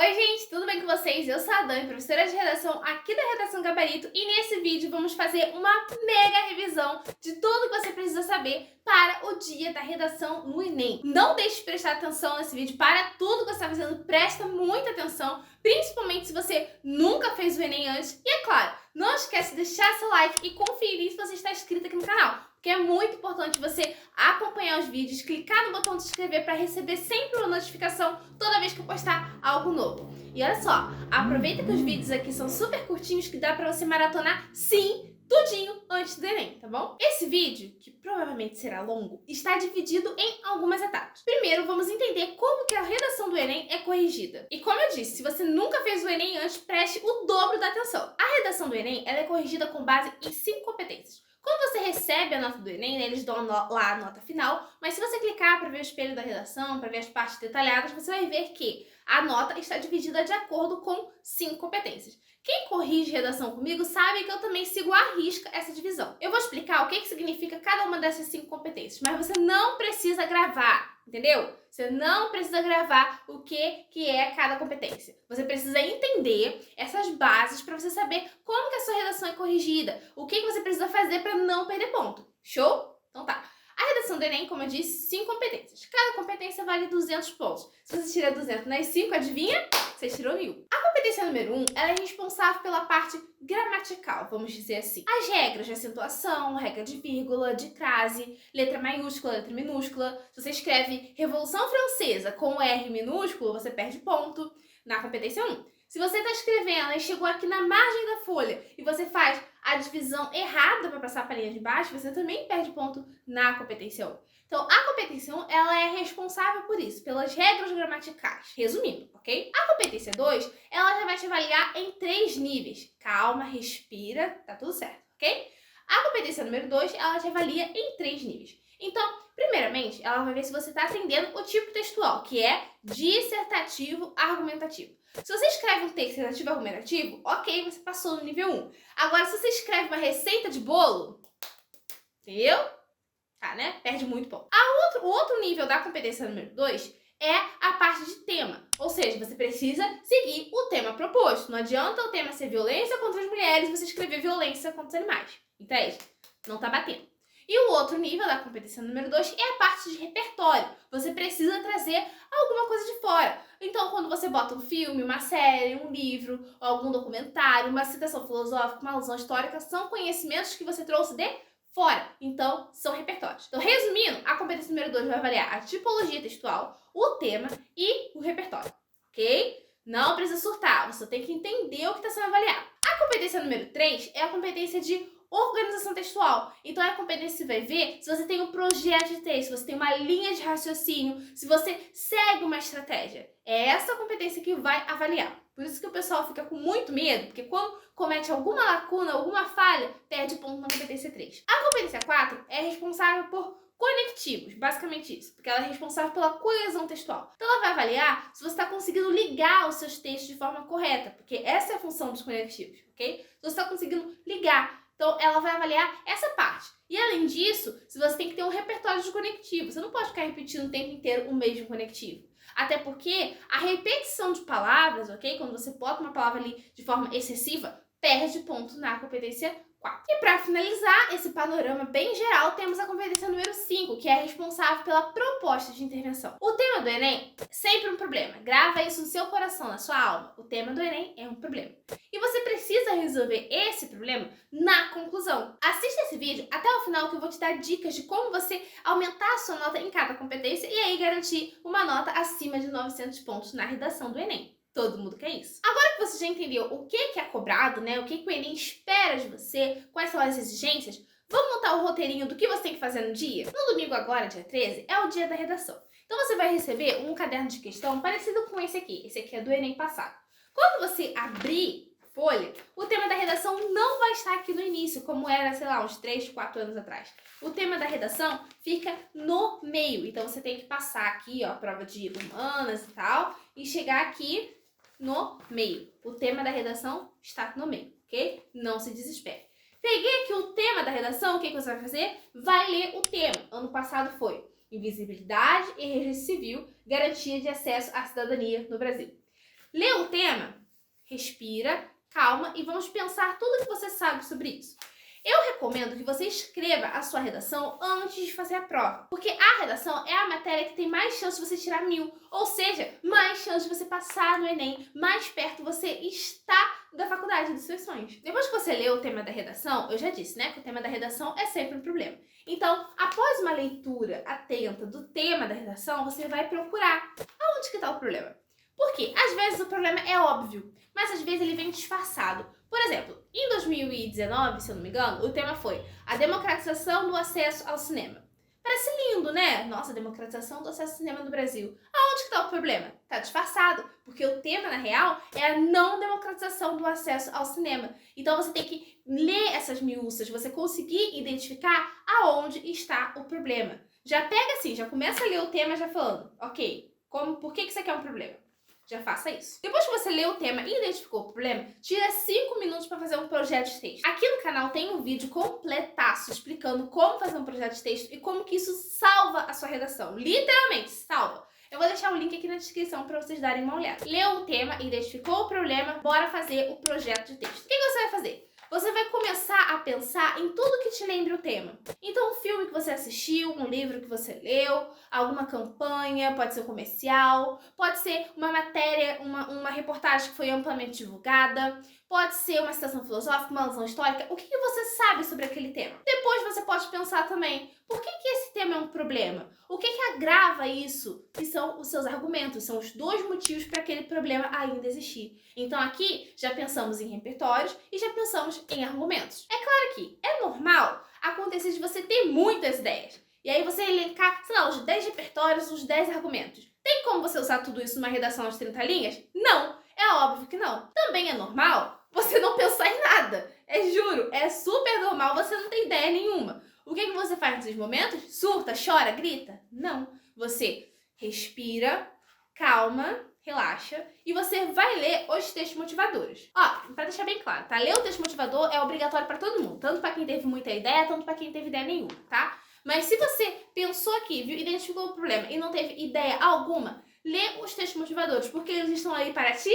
Oi gente, tudo bem com vocês? Eu sou a Dani, professora de redação aqui da Redação Gabarito, e nesse vídeo vamos fazer uma mega revisão de tudo que você precisa saber para o dia da redação no Enem. Não deixe de prestar atenção nesse vídeo, para tudo que você está fazendo, presta muita atenção, principalmente se você nunca fez o Enem antes. E é claro, não esquece de deixar seu like e conferir se você está inscrito aqui no canal, porque é muito importante você acompanhar os vídeos, clicar no botão de se inscrever para receber sempre uma notificação toda vez que eu postar algo novo. E olha só, aproveita que os vídeos aqui são super curtinhos, que dá para você maratonar sim, tudinho antes do Enem, tá bom? Esse vídeo, que provavelmente será longo, está dividido em algumas etapas. Primeiro, vamos entender como que a redação do Enem é corrigida. E como eu disse, se você nunca fez o Enem antes, preste o dobro da atenção. A redação do Enem ela é corrigida com base em 5 competências. Quando você recebe a nota do Enem, né, eles dão lá a nota final, mas se você clicar para ver o espelho da redação, para ver as partes detalhadas, você vai ver que a nota está dividida de acordo com 5 competências. Quem corrige redação comigo sabe que eu também sigo à risca essa divisão. Eu vou explicar o que significa cada uma dessas 5 competências, mas você não precisa gravar, entendeu? Você não precisa gravar o que é cada competência. Você precisa entender essas bases para você saber como que a sua redação é corrigida, o que você precisa fazer para não perder ponto. Show? Então tá. A redação do Enem, como eu disse, 5 competências. Cada competência vale 200 pontos. Se você tira 200 nas 5, adivinha? Você tirou 1000. A competência número 1, ela é responsável pela parte gramatical, vamos dizer assim. As regras de acentuação, regra de vírgula, de crase, letra maiúscula, letra minúscula. Se você escreve Revolução Francesa com R minúsculo, você perde ponto na competência 1. Se você está escrevendo e chegou aqui na margem da folha e você faz a divisão errada para passar para a linha de baixo, você também perde ponto na competência 1. Então, a competência 1 ela é responsável por isso, pelas regras gramaticais. Resumindo, ok? A competência 2, ela já vai te avaliar em 3 níveis. Calma, respira, tá tudo certo, ok? A competência número 2, ela te avalia em 3 níveis. Então, primeiramente, ela vai ver se você está atendendo o tipo textual, que é dissertativo argumentativo. Se você escreve um texto dissertativo argumentativo, ok, você passou no nível 1. Agora, se você escreve uma receita de bolo, entendeu? Tá, né? Perde muito ponto. O outro nível da competência número 2 é a parte de tema. Ou seja, você precisa seguir o tema proposto. Não adianta o tema ser violência contra as mulheres e você escrever violência contra os animais. Entende? Não tá batendo. E o outro nível da competência número 2 é a parte de repertório. Você precisa trazer alguma coisa de fora. Então, quando você bota um filme, uma série, um livro, algum documentário, uma citação filosófica, uma alusão histórica, são conhecimentos que você trouxe de fora. Então, são repertórios. Então, resumindo, a competência número 2 vai avaliar a tipologia textual, o tema e o repertório. Ok? Não precisa surtar, você tem que entender o que está sendo avaliado. A competência número 3 é a competência de organização textual. Então, é a competência que você vai ver se você tem um projeto de texto, se você tem uma linha de raciocínio, se você segue uma estratégia. É essa competência que vai avaliar. Por isso que o pessoal fica com muito medo, porque quando comete alguma lacuna, alguma falha, perde ponto na competência 3. A competência 4 é responsável por conectivos, basicamente isso, porque ela é responsável pela coesão textual. Então ela vai avaliar se você está conseguindo ligar os seus textos de forma correta, porque essa é a função dos conectivos, ok? Se você está conseguindo ligar. Então, ela vai avaliar essa parte. E, além disso, se você tem que ter um repertório de conectivos. Você não pode ficar repetindo o tempo inteiro o mesmo conectivo. Até porque a repetição de palavras, ok? Quando você bota uma palavra ali de forma excessiva, perde ponto na competência 4. E para finalizar esse panorama bem geral, temos a competência número 5, que é responsável pela proposta de intervenção. O tema do Enem é sempre um problema. Grava isso no seu coração, na sua alma. O tema do Enem é um problema. E você precisa resolver esse problema na conclusão. Assista esse vídeo até o final que eu vou te dar dicas de como você aumentar a sua nota em cada competência e aí garantir uma nota acima de 900 pontos na redação do Enem. Todo mundo quer isso. Agora que você já entendeu o que é cobrado, né? O que o Enem espera de você, quais são as exigências, vamos montar o roteirinho do que você tem que fazer no dia? No domingo agora, dia 13, é o dia da redação. Então você vai receber um caderno de questão parecido com esse aqui. Esse aqui é do Enem passado. Quando você abrir a folha, o tema da redação não vai estar aqui no início, como era, sei lá, uns 3, 4 anos atrás. O tema da redação fica no meio. Então você tem que passar aqui, ó, a prova de humanas e tal, e chegar aqui no meio. O tema da redação está no meio, ok? Não se desespere. Peguei aqui o tema da redação, o que você vai fazer? Vai ler o tema. Ano passado foi Invisibilidade e Registro Civil, Garantia de Acesso à Cidadania no Brasil. Lê o tema, respira, calma e vamos pensar tudo que você sabe sobre isso. Eu recomendo que você escreva a sua redação antes de fazer a prova, porque a redação é a matéria que tem mais chance de você tirar 1000, ou seja, mais chance de você passar no Enem, mais perto você está da faculdade dos seus sonhos. Depois que você lê o tema da redação, eu já disse, né, que o tema da redação é sempre um problema. Então, após uma leitura atenta do tema da redação, você vai procurar aonde que está o problema. Porque às vezes o problema é óbvio, mas às vezes ele vem disfarçado. Por exemplo, em 2019, se eu não me engano, o tema foi a democratização do acesso ao cinema. Parece lindo, né? Nossa, democratização do acesso ao cinema no Brasil. Aonde que está o problema? Está disfarçado, porque o tema, na real, é a não democratização do acesso ao cinema. Então você tem que ler essas miúças, você conseguir identificar aonde está o problema. Já pega assim, já começa a ler o tema já falando, ok, por que isso aqui é um problema? Já faça isso. Depois que você leu o tema e identificou o problema, tira 5 minutos para fazer um projeto de texto. Aqui no canal tem um vídeo completaço explicando como fazer um projeto de texto e como que isso salva a sua redação. Literalmente, salva. Eu vou deixar o link aqui na descrição para vocês darem uma olhada. Leu o tema, identificou o problema, bora fazer o projeto de texto. O que você vai fazer? Você vai começar a pensar em tudo que te lembre o tema. Então, um filme que você assistiu, um livro que você leu, alguma campanha, pode ser um comercial, pode ser uma matéria, uma reportagem que foi amplamente divulgada, pode ser uma citação filosófica, uma alusão histórica. O que você sabe sobre aquele tema? Depois você pode pensar também, por que esse tema é um problema? O que agrava isso? Que são os seus argumentos, são os 2 motivos para aquele problema ainda existir. Então aqui já pensamos em repertórios e já pensamos em argumentos. É claro que é normal acontecer de você ter muitas ideias. E aí você elencar, sei lá, os 10 repertórios, os 10 argumentos. Tem como você usar tudo isso numa redação de 30 linhas? Não, é óbvio que não. Também é normal você não pensar em nada. Juro, é super normal você não ter ideia nenhuma. O que você faz nesses momentos? Surta, chora, grita? Não. Você respira, calma, relaxa e você vai ler os textos motivadores. Ó, pra deixar bem claro, tá? Ler o texto motivador é obrigatório pra todo mundo. Tanto pra quem teve muita ideia, tanto pra quem não teve ideia nenhuma, tá? Mas se você pensou aqui, viu, identificou o problema e não teve ideia alguma, lê os textos motivadores, porque eles estão aí para te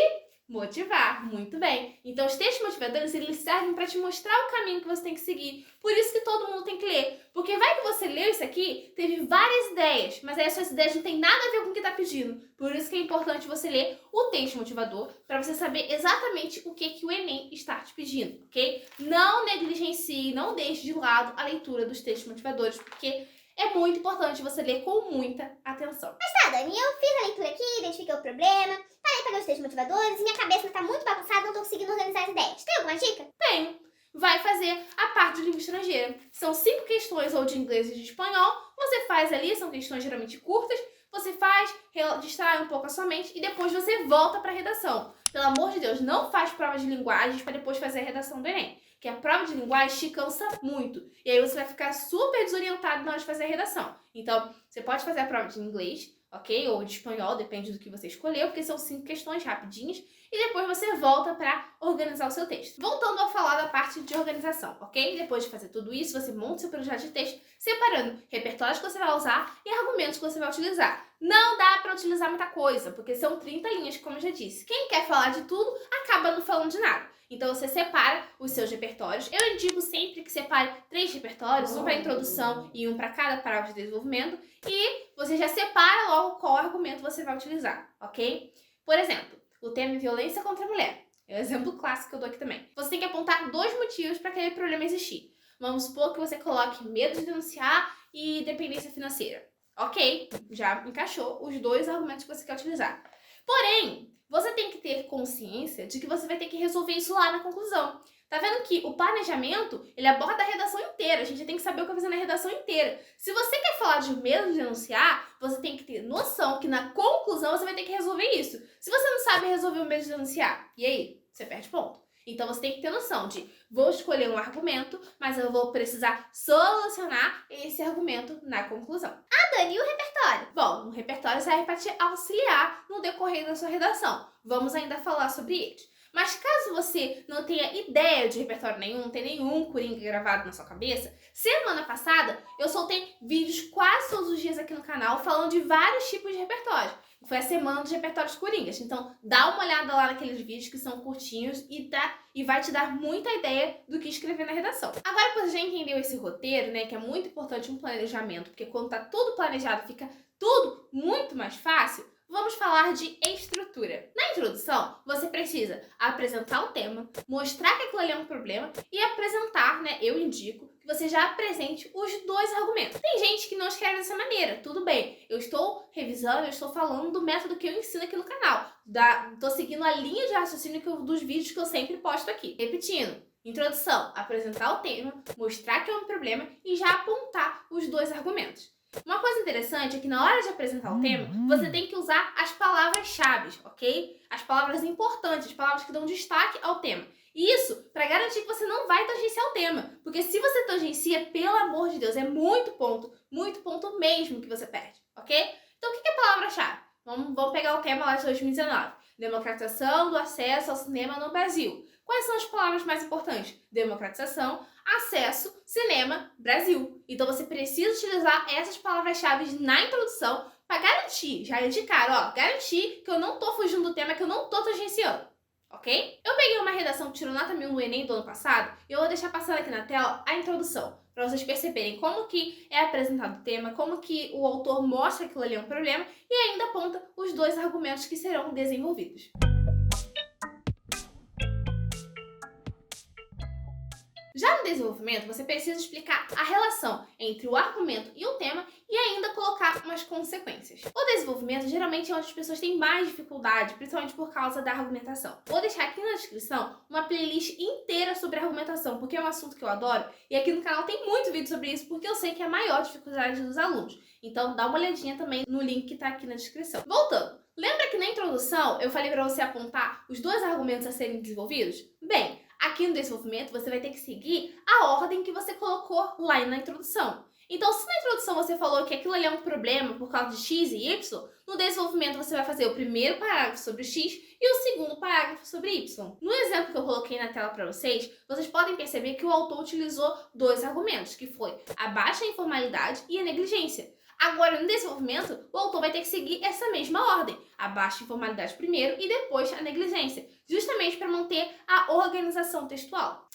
motivar. Muito bem. Então, os textos motivadores, eles servem para te mostrar o caminho que você tem que seguir. Por isso que todo mundo tem que ler. Porque vai que você leu isso aqui, teve várias ideias, mas aí as suas ideias não tem nada a ver com o que está pedindo. Por isso que é importante você ler o texto motivador, para você saber exatamente o que o Enem está te pedindo, ok? Não negligencie, não deixe de lado a leitura dos textos motivadores, porque é muito importante você ler com muita atenção. Mas tá, Dani, eu fiz a leitura aqui, identifiquei o problema, parei para ler os textos motivadores e minha cabeça tá muito bagunçada, não tô conseguindo organizar as ideias. Tem alguma dica? Tenho. Vai fazer a parte de língua estrangeira. São 5 questões, ou de inglês e de espanhol. Você faz ali, são questões geralmente curtas. Você faz, distrai um pouco a sua mente e depois você volta para a redação. Pelo amor de Deus, não faz prova de linguagens para depois fazer a redação do Enem. Que a prova de linguagem te cansa muito. E aí você vai ficar super desorientado na hora de fazer a redação. Então, você pode fazer a prova de inglês, ok? Ou de espanhol, depende do que você escolheu, porque são 5 questões rapidinhas. E depois você volta para organizar o seu texto. Voltando a falar da parte de organização, ok? Depois de fazer tudo isso, você monta o seu projeto de texto, separando repertórios que você vai usar e argumentos que você vai utilizar. Não dá para utilizar muita coisa, porque são 30 linhas, como eu já disse. Quem quer falar de tudo, acaba não falando de nada. Então você separa os seus repertórios. Eu indico sempre que separe 3 repertórios, um para introdução e um para cada parágrafo de desenvolvimento. E você já separa logo qual argumento você vai utilizar, ok? Por exemplo, o tema violência contra a mulher. É o exemplo clássico que eu dou aqui também. Você tem que apontar 2 motivos para aquele problema existir. Vamos supor que você coloque medo de denunciar e dependência financeira. Ok, já encaixou os 2 argumentos que você quer utilizar. Porém, você tem que ter consciência de que você vai ter que resolver isso lá na conclusão. Tá vendo que o planejamento, ele aborda a redação inteira. A gente tem que saber o que fazer na redação inteira. Se você quer falar de medo de denunciar, você tem que ter noção que na conclusão você vai ter que resolver isso. Se você não sabe resolver o medo de denunciar, e aí? Você perde ponto. Então você tem que ter noção de, vou escolher um argumento, mas eu vou precisar solucionar esse argumento na conclusão. Ah, Dani, e o repertório? Bom, o repertório serve para te auxiliar no decorrer da sua redação. Vamos ainda falar sobre eles. Mas caso você não tenha ideia de repertório nenhum, não tem nenhum coringa gravado na sua cabeça, semana passada eu soltei vídeos quase todos os dias aqui no canal falando de vários tipos de repertório. foi a semana dos repertórios coringas. Então, dá uma olhada lá naqueles vídeos que são curtinhos e vai te dar muita ideia do que escrever na redação. Agora, que você já entendeu esse roteiro, né, que é muito importante um planejamento, porque quando tá tudo planejado, fica tudo muito mais fácil, vamos falar de estrutura. Na introdução, você precisa apresentar o tema, mostrar que aquilo ali é um problema e apresentar, né, eu indico, que você já apresente os dois argumentos. Tem gente que não escreve dessa maneira, tudo bem. Eu estou revisando, eu estou falando do método que eu ensino aqui no canal. Tô seguindo a linha de raciocínio dos vídeos que eu sempre posto aqui. Repetindo, introdução, apresentar o tema, mostrar que é um problema e já apontar os dois argumentos. Uma coisa interessante é que na hora de apresentar o tema, você tem que usar as palavras-chave, ok? As palavras importantes, as palavras que dão destaque ao tema. E isso para garantir que você não vai tangenciar o tema. Porque se você tangencia, pelo amor de Deus, é muito ponto mesmo que você perde, ok? Então o que é palavra-chave? Vamos pegar o tema lá de 2019. Democratização do acesso ao cinema no Brasil. Quais são as palavras mais importantes? Democratização, acesso, cinema, Brasil. Então você precisa utilizar essas palavras-chave na introdução para garantir, já é de cara, garantir que eu não tô fugindo do tema, que eu não tô tangenciando, ok? Eu peguei uma redação que tirou nota 1000 no Enem do ano passado e eu vou deixar passando aqui na tela a introdução, para vocês perceberem como que é apresentado o tema, como que o autor mostra que aquilo ali é um problema e ainda aponta os dois argumentos que serão desenvolvidos. Já no desenvolvimento, você precisa explicar a relação entre o argumento e o tema e ainda colocar umas consequências. O desenvolvimento geralmente é onde as pessoas têm mais dificuldade, principalmente por causa da argumentação. Vou deixar aqui na descrição uma playlist inteira sobre argumentação, porque é um assunto que eu adoro e aqui no canal tem muito vídeo sobre isso, porque eu sei que é a maior dificuldade dos alunos. Então dá uma olhadinha também no link que tá aqui na descrição. Voltando, lembra que na introdução eu falei para você apontar os dois argumentos a serem desenvolvidos? Bem, aqui no desenvolvimento, você vai ter que seguir a ordem que você colocou lá na introdução. Então, se na introdução você falou que aquilo ali é um problema por causa de X e Y, no desenvolvimento você vai fazer o primeiro parágrafo sobre X e o segundo parágrafo sobre Y. No exemplo que eu coloquei na tela para vocês podem perceber que o autor utilizou dois argumentos, que foi a baixa informalidade e a negligência. Agora, no desenvolvimento, o autor vai ter que seguir essa mesma ordem. A baixa informalidade primeiro e depois a negligência. Justamente para manter a organização textual.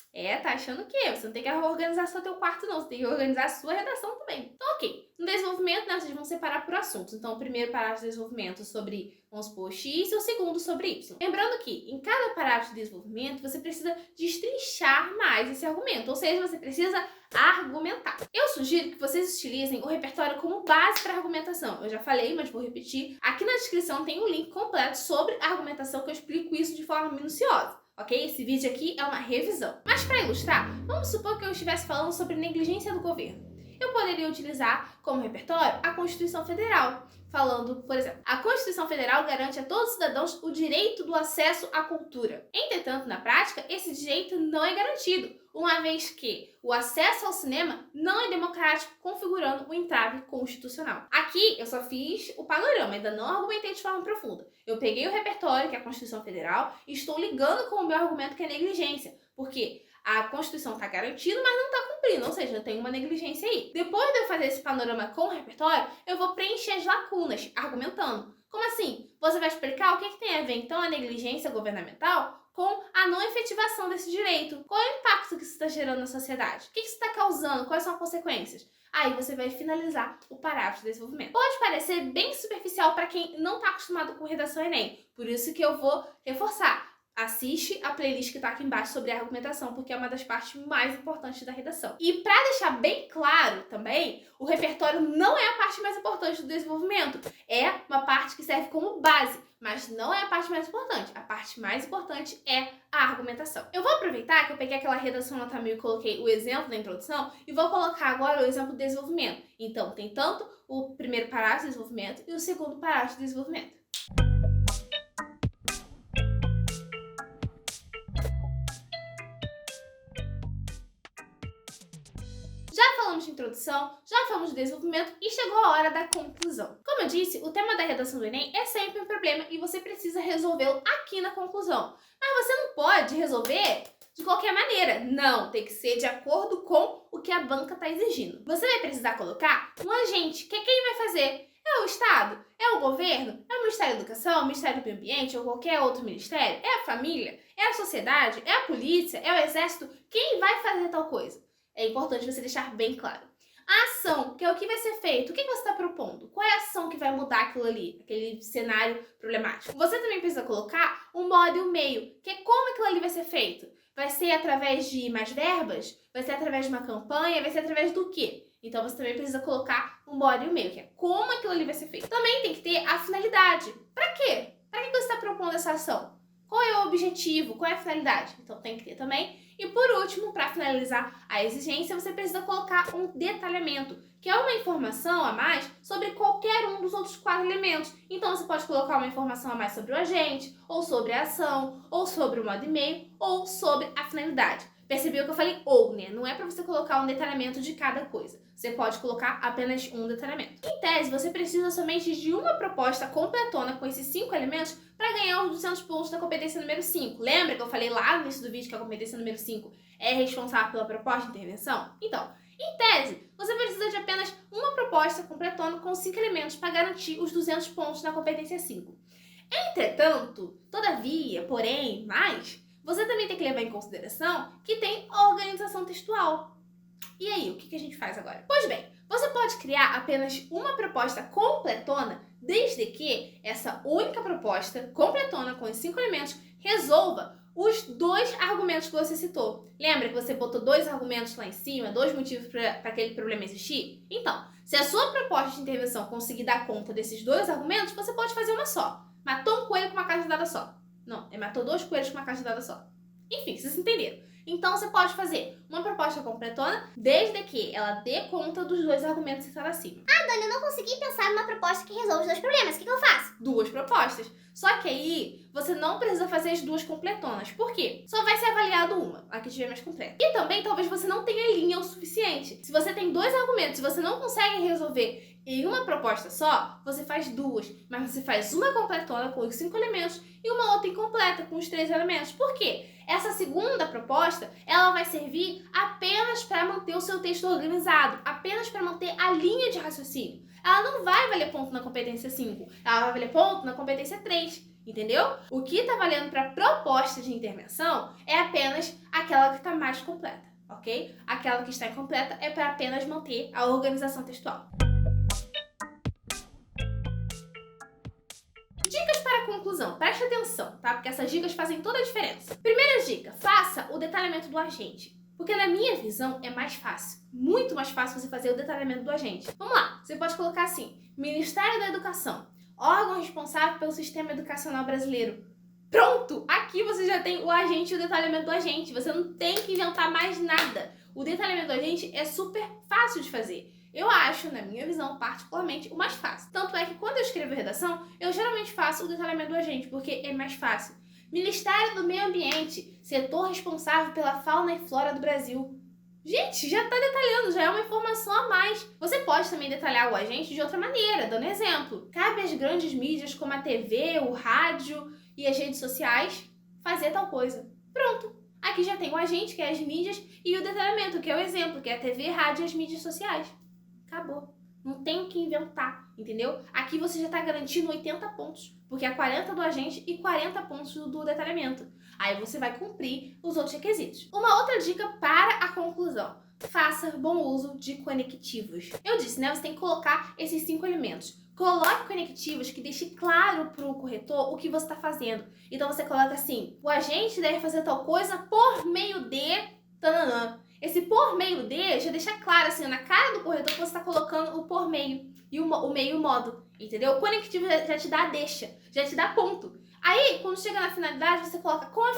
Tá achando o quê? Você não tem que organizar só teu quarto, não. Você tem que organizar a sua redação também. Então, ok. No desenvolvimento, né, vocês vão separar por assuntos. Então, o primeiro parágrafo de desenvolvimento sobre, vamos supor, X e o segundo sobre Y. Lembrando que, em cada parágrafo de desenvolvimento, você precisa destrinchar mais esse argumento. Ou seja, você precisa argumentar. Eu sugiro que vocês utilizem o repertório como base para argumentação. Eu já falei, mas vou repetir. Aqui na descrição tem um link completo sobre a argumentação que eu explico isso de forma minuciosa. Ok? Esse vídeo aqui é uma revisão. Mas para ilustrar, vamos supor que eu estivesse falando sobre negligência do governo. Eu poderia utilizar como repertório a Constituição Federal, falando, por exemplo, a Constituição Federal garante a todos os cidadãos o direito do acesso à cultura. Entretanto, na prática, esse direito não é garantido, uma vez que o acesso ao cinema não é democrático, configurando o entrave constitucional. Aqui eu só fiz o panorama, ainda não argumentei de forma profunda. Eu peguei o repertório, que é a Constituição Federal, e estou ligando com o meu argumento, que é negligência, porque a Constituição está garantida, mas não está cumprindo, ou seja, tem uma negligência aí. Depois de eu fazer esse panorama com o repertório, eu vou preencher as lacunas, argumentando. Como assim? Você vai explicar o que tem a ver, então, a negligência governamental com a não efetivação desse direito. Qual é o impacto que isso está gerando na sociedade? O que isso está causando? Quais são as consequências? Aí você vai finalizar o parágrafo de desenvolvimento. Pode parecer bem superficial para quem não está acostumado com redação Enem, por isso que eu vou reforçar. Assiste a playlist que está aqui embaixo sobre a argumentação, porque é uma das partes mais importantes da redação. E para deixar bem claro também, o repertório não é a parte mais importante do desenvolvimento. É uma parte que serve como base, mas não é a parte mais importante. A parte mais importante é a argumentação. Eu vou aproveitar que eu peguei aquela redação nota 1000 e coloquei o exemplo da introdução e vou colocar agora o exemplo do desenvolvimento. Então, tem tanto o primeiro parágrafo de desenvolvimento e o segundo parágrafo de desenvolvimento. Já falamos de introdução, já falamos de desenvolvimento e chegou a hora da conclusão. Como eu disse, o tema da redação do Enem é sempre um problema e você precisa resolvê-lo aqui na conclusão. Mas você não pode resolver de qualquer maneira. Não, tem que ser de acordo com o que a banca está exigindo. Você vai precisar colocar um agente, que é quem vai fazer. É o Estado? É o governo? É o Ministério da Educação, o Ministério do Meio Ambiente ou qualquer outro ministério? É a família? É a sociedade? É a polícia? É o exército? Quem vai fazer tal coisa? É importante você deixar bem claro. A ação, que é o que vai ser feito, o que você está propondo? Qual é a ação que vai mudar aquilo ali, aquele cenário problemático? Você também precisa colocar um modo e um meio, que é como aquilo ali vai ser feito. Vai ser através de mais verbas? Vai ser através de uma campanha? Vai ser através do quê? Então você também precisa colocar um modo e um meio, que é como aquilo ali vai ser feito. Também tem que ter a finalidade. Para quê? Para que você está propondo essa ação? Qual é o objetivo? Qual é a finalidade? Então tem que ter também. E por último, para finalizar a exigência, você precisa colocar um detalhamento, que é uma informação a mais sobre qualquer um dos outros 4 elementos. Então você pode colocar uma informação a mais sobre o agente, ou sobre a ação, ou sobre o modo e meio, ou sobre a finalidade. Percebeu que eu falei ou, né? Não é para você colocar um detalhamento de cada coisa. Você pode colocar apenas um detalhamento. Em tese, você precisa somente de uma proposta completona com esses 5 elementos para ganhar os 200 pontos da competência número 5. Lembra que eu falei lá no início do vídeo que a competência número 5 é responsável pela proposta de intervenção? Então, em tese, você precisa de apenas uma proposta completona com 5 elementos para garantir os 200 pontos na competência 5. Entretanto, todavia, porém, você também tem que levar em consideração que tem organização textual. E aí, o que a gente faz agora? Pois bem, você pode criar apenas uma proposta completona, desde que essa única proposta completona com os 5 elementos resolva os 2 argumentos que você citou. Lembra que você botou 2 argumentos lá em cima, 2 motivos para aquele problema existir? Então, se a sua proposta de intervenção conseguir dar conta desses 2 argumentos, você pode fazer uma só. Matou um coelho com uma cajadada só. Não, matou 2 coelhos com uma cajadada só. Enfim, vocês entenderam. Então, você pode fazer uma proposta completona, desde que ela dê conta dos 2 argumentos citados acima. Ah, Dani, eu não consegui pensar numa proposta que resolve os 2 problemas. O que eu faço? 2 propostas. Só que aí, você não precisa fazer as 2 completonas. Por quê? Só vai ser avaliado uma, a que tiver mais completa. E também, talvez você não tenha linha o suficiente. Se você tem 2 argumentos e você não consegue resolver em uma proposta só, você faz 2. Mas você faz uma completona com os 5 elementos e uma outra incompleta com os 3 elementos. Por quê? Essa segunda proposta, ela vai servir apenas para manter o seu texto organizado, apenas para manter a linha de raciocínio. Ela não vai valer ponto na competência 5, ela vai valer ponto na competência 3, entendeu? O que está valendo para proposta de intervenção é apenas aquela que está mais completa, ok? Aquela que está incompleta é para apenas manter a organização textual. Dicas para a conclusão, preste atenção, tá? Porque essas dicas fazem toda a diferença. Primeira dica, faça o detalhamento do agente. Porque na minha visão é mais fácil, muito mais fácil você fazer o detalhamento do agente. Vamos lá, você pode colocar assim, Ministério da Educação, órgão responsável pelo sistema educacional brasileiro. Pronto! Aqui você já tem o agente e o detalhamento do agente, você não tem que inventar mais nada. O detalhamento do agente é super fácil de fazer. Eu acho, na minha visão, particularmente, o mais fácil. Tanto é que quando eu escrevo redação, eu geralmente faço o detalhamento do agente, porque é mais fácil. Ministério do Meio Ambiente, setor responsável pela fauna e flora do Brasil. Gente, já está detalhando, já é uma informação a mais. Você pode também detalhar o agente de outra maneira, dando exemplo. Cabe às grandes mídias como a TV, o rádio e as redes sociais fazer tal coisa. Pronto. Aqui já tem o agente, que é as mídias, e o detalhamento, que é o exemplo, que é a TV, rádio e as mídias sociais. Acabou. Não tem o que inventar, entendeu? Aqui você já está garantindo 80 pontos, porque é 40 do agente e 40 pontos do detalhamento. Aí você vai cumprir os outros requisitos. Uma outra dica para a conclusão. Faça bom uso de conectivos. Eu disse, né? Você tem que colocar esses 5 elementos. Coloque conectivos que deixe claro para o corretor o que você está fazendo. Então você coloca assim, o agente deve fazer tal coisa por meio de... Tananã. Esse por meio de já deixa claro assim, na cara do corretor que você está colocando o por meio e o meio e o modo, entendeu? O conectivo já te dá deixa, já te dá ponto. Aí, quando chega na finalidade, você coloca com a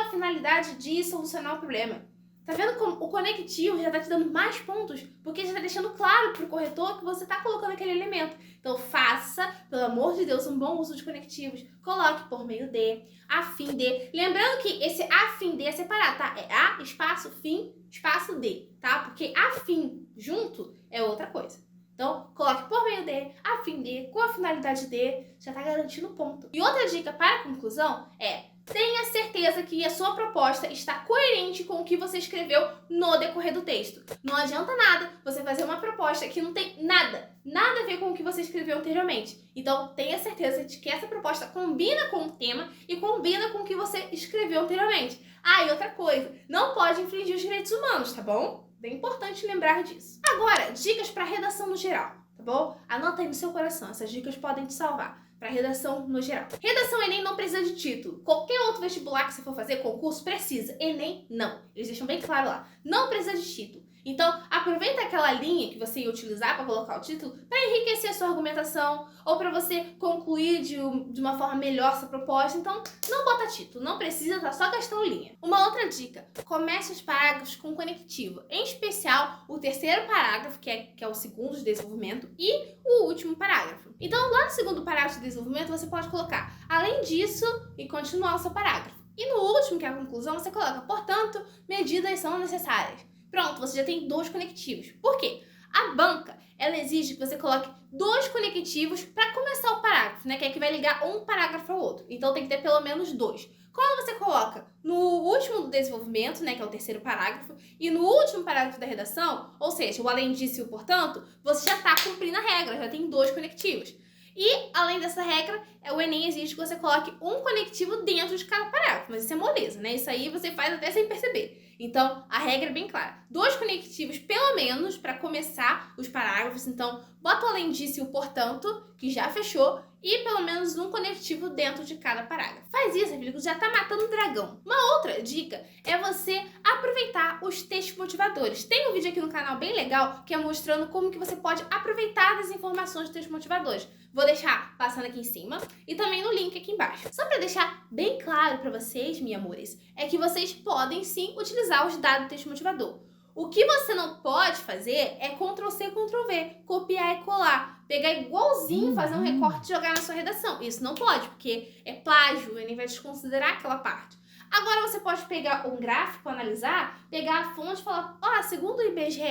finalidade de solucionar o problema. Tá vendo como o conectivo já tá te dando mais pontos? Porque já tá deixando claro pro corretor que você tá colocando aquele elemento. Então faça, pelo amor de Deus, um bom uso de conectivos. Coloque por meio de, a fim de. Lembrando que esse a fim de é separado, tá? É a, espaço, fim, espaço de, tá? Porque a fim junto é outra coisa. Então, coloque por meio de, a fim de, com a finalidade de, já tá garantindo ponto. E outra dica para a conclusão é tenha certeza que a sua proposta está coerente com o que você escreveu no decorrer do texto. Não adianta nada você fazer uma proposta que não tem nada a ver com o que você escreveu anteriormente. Então, tenha certeza de que essa proposta combina com o tema e combina com o que você escreveu anteriormente. Ah, e outra coisa, não pode infringir os direitos humanos, tá bom? Bem importante lembrar disso. Agora, dicas para redação no geral, tá bom? Anota aí no seu coração, essas dicas podem te salvar. Para redação no geral. Redação Enem não precisa de título. Qualquer outro vestibular que você for fazer, concurso, precisa. Enem, não. Eles deixam bem claro lá. Não precisa de título. Então, aproveita aquela linha que você ia utilizar para colocar o título para enriquecer a sua argumentação ou para você concluir de uma forma melhor sua proposta. Então, não bota título, não precisa, tá só gastando linha. Uma outra dica, comece os parágrafos com conectivo, em especial o terceiro parágrafo, que é o segundo de desenvolvimento, e o último parágrafo. Então, lá no segundo parágrafo de desenvolvimento, você pode colocar, além disso, e continuar o seu parágrafo. E no último, que é a conclusão, você coloca, portanto, medidas são necessárias. Pronto, você já tem 2 conectivos. Por quê? A banca, ela exige que você coloque 2 conectivos para começar o parágrafo, né? Que é que vai ligar um parágrafo ao outro. Então tem que ter pelo menos 2. Quando você coloca no último do desenvolvimento, né, que é o terceiro parágrafo, e no último parágrafo da redação, ou seja, o além disso e o portanto, você já está cumprindo a regra, já tem 2 conectivos. E, além dessa regra, o Enem exige que você coloque um conectivo dentro de cada parágrafo. Mas isso é moleza, né? Isso aí você faz até sem perceber. Então, a regra é bem clara. 2 conectivos, pelo menos, para começar os parágrafos. Então, bota o além disso e o portanto, que já fechou, e pelo menos um conectivo dentro de cada parágrafo. Faz isso, filho, que já tá matando o dragão. Uma outra dica é você aproveitar os textos motivadores. Tem um vídeo aqui no canal bem legal que é mostrando como que você pode aproveitar as informações dos textos motivadores. Vou deixar passando aqui em cima e também no link aqui embaixo. Só para deixar bem claro para vocês, meus amores, é que vocês podem sim utilizar os dados do texto motivador. O que você não pode fazer é Ctrl+C, Ctrl+V, copiar e colar, pegar igualzinho, fazer um recorte e jogar na sua redação. Isso não pode, porque é plágio, ele vai desconsiderar aquela parte. Agora você pode pegar um gráfico, analisar, pegar a fonte e falar, segundo o IBGE,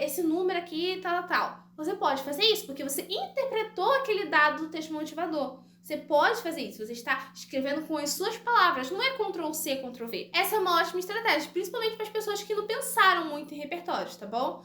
esse número aqui, tal. Você pode fazer isso, porque você interpretou aquele dado do texto motivador. Você pode fazer isso, você está escrevendo com as suas palavras, não é Ctrl+C, Ctrl+V. Essa é uma ótima estratégia, principalmente para as pessoas que não pensaram muito em repertórios, tá bom?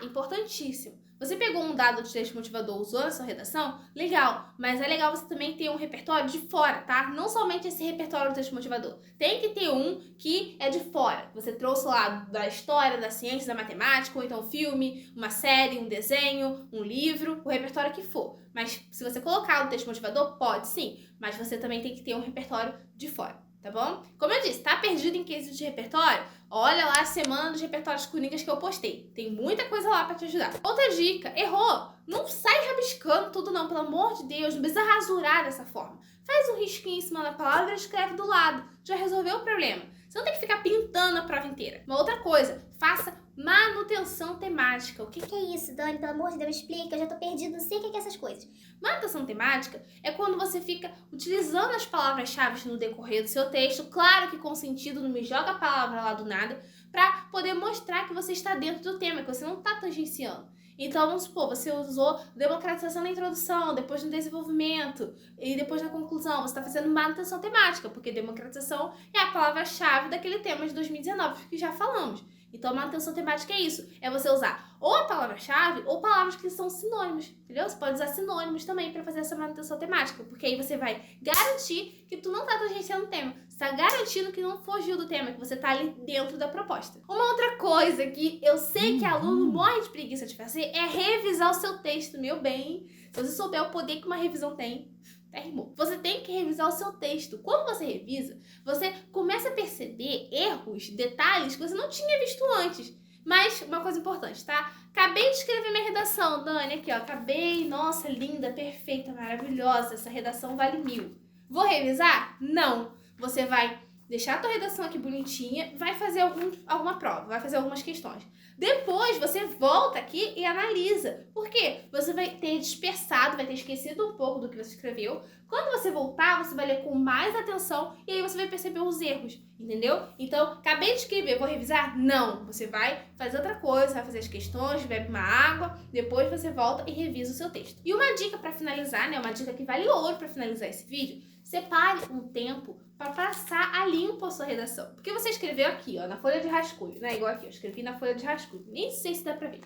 Importantíssimo. Você pegou um dado de texto motivador, usou na sua redação? Legal, mas é legal você também ter um repertório de fora, tá? Não somente esse repertório do texto motivador. Tem que ter um que é de fora. Você trouxe lá da história, da ciência, da matemática, ou então um filme, uma série, um desenho, um livro, o repertório que for. Mas se você colocar o texto motivador, pode sim, mas você também tem que ter um repertório de fora, tá bom? Como eu disse, tá perdido em quesito de repertório? Olha lá a semana dos repertórios coringas que eu postei. Tem muita coisa lá pra te ajudar. Outra dica, errou? Não sai rabiscando tudo não, pelo amor de Deus, não precisa rasurar dessa forma. Faz um risquinho em cima da palavra e escreve do lado. Já resolveu o problema. Você não tem que ficar pintando a prova inteira. Uma outra coisa, faça manutenção temática. O que é isso, Dani? Pelo amor de Deus, explica. Eu já tô perdido, não sei o que é essas coisas. Manutenção temática é quando você fica utilizando as palavras-chave no decorrer do seu texto, claro que com sentido, não me joga a palavra lá do nada, para poder mostrar que você está dentro do tema, que você não está tangenciando. Então, vamos supor, você usou democratização na introdução, depois no desenvolvimento e depois na conclusão. Você está fazendo manutenção temática, porque democratização é a palavra-chave daquele tema de 2019 que já falamos. Então, a manutenção temática é isso. É você usar ou a palavra-chave ou palavras que são sinônimos, entendeu? Você pode usar sinônimos também para fazer essa manutenção temática, porque aí você vai garantir que tu não está tangenciando o tema. Você está garantindo que não fugiu do tema, que você está ali dentro da proposta. Uma outra coisa que eu sei que aluno morre de preguiça de fazer é revisar o seu texto, meu bem. Se você souber o poder que uma revisão tem, rimou. Você tem que revisar o seu texto. Quando você revisa, você começa a perceber erros, detalhes que você não tinha visto antes. Mas, uma coisa importante, tá? Acabei de escrever minha redação, Dani, aqui ó, acabei, nossa, linda, perfeita, maravilhosa, essa redação vale 1000. Vou revisar? Não. Você vai deixar a tua redação aqui bonitinha, vai fazer alguma prova, vai fazer algumas questões. Depois você volta aqui e analisa. Por quê? Você vai ter dispersado, vai ter esquecido um pouco do que você escreveu. Quando você voltar, você vai ler com mais atenção e aí você vai perceber os erros, entendeu? Então, acabei de escrever, vou revisar? Não. Você vai fazer outra coisa, vai fazer as questões, bebe uma água, depois você volta e revisa o seu texto. E uma dica para finalizar, né? Uma dica que vale ouro para finalizar esse vídeo. separe um tempo para passar a limpo a sua redação. Porque você escreveu aqui, ó, na folha de rascunho, né? Igual aqui, eu escrevi na folha de rascunho. Nem sei se dá pra ver.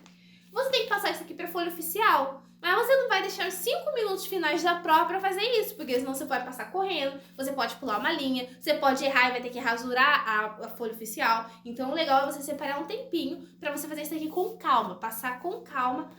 Você tem que passar isso aqui pra folha oficial. Mas você não vai deixar os 5 minutos finais da prova pra fazer isso, porque senão você pode passar correndo, você pode pular uma linha, você pode errar e vai ter que rasurar a folha oficial. Então o legal é você separar um tempinho pra você fazer isso aqui com calma, passar com calma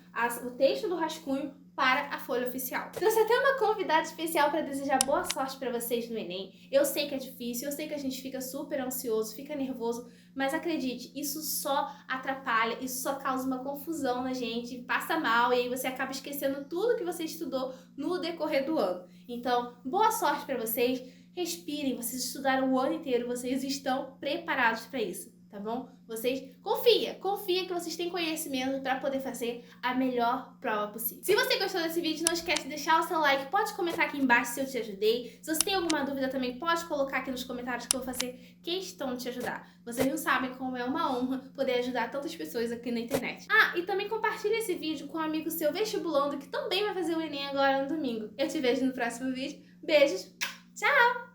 o texto do rascunho para a folha oficial. Trouxe até uma convidada especial para desejar boa sorte para vocês no Enem. Eu sei que é difícil, eu sei que a gente fica super ansioso, fica nervoso, mas acredite, isso só atrapalha, isso só causa uma confusão na gente, passa mal e aí você acaba esquecendo tudo que você estudou no decorrer do ano. Então, boa sorte para vocês, respirem, vocês estudaram o ano inteiro, vocês estão preparados para isso. Tá bom? Vocês confia que vocês têm conhecimento para poder fazer a melhor prova possível. Se você gostou desse vídeo, não esquece de deixar o seu like, pode comentar aqui embaixo se eu te ajudei. Se você tem alguma dúvida também, pode colocar aqui nos comentários que eu vou fazer questão de te ajudar. Vocês não sabem como é uma honra poder ajudar tantas pessoas aqui na internet. Ah, e também compartilhe esse vídeo com um amigo seu vestibulando que também vai fazer o Enem agora no domingo. Eu te vejo no próximo vídeo. Beijos, tchau!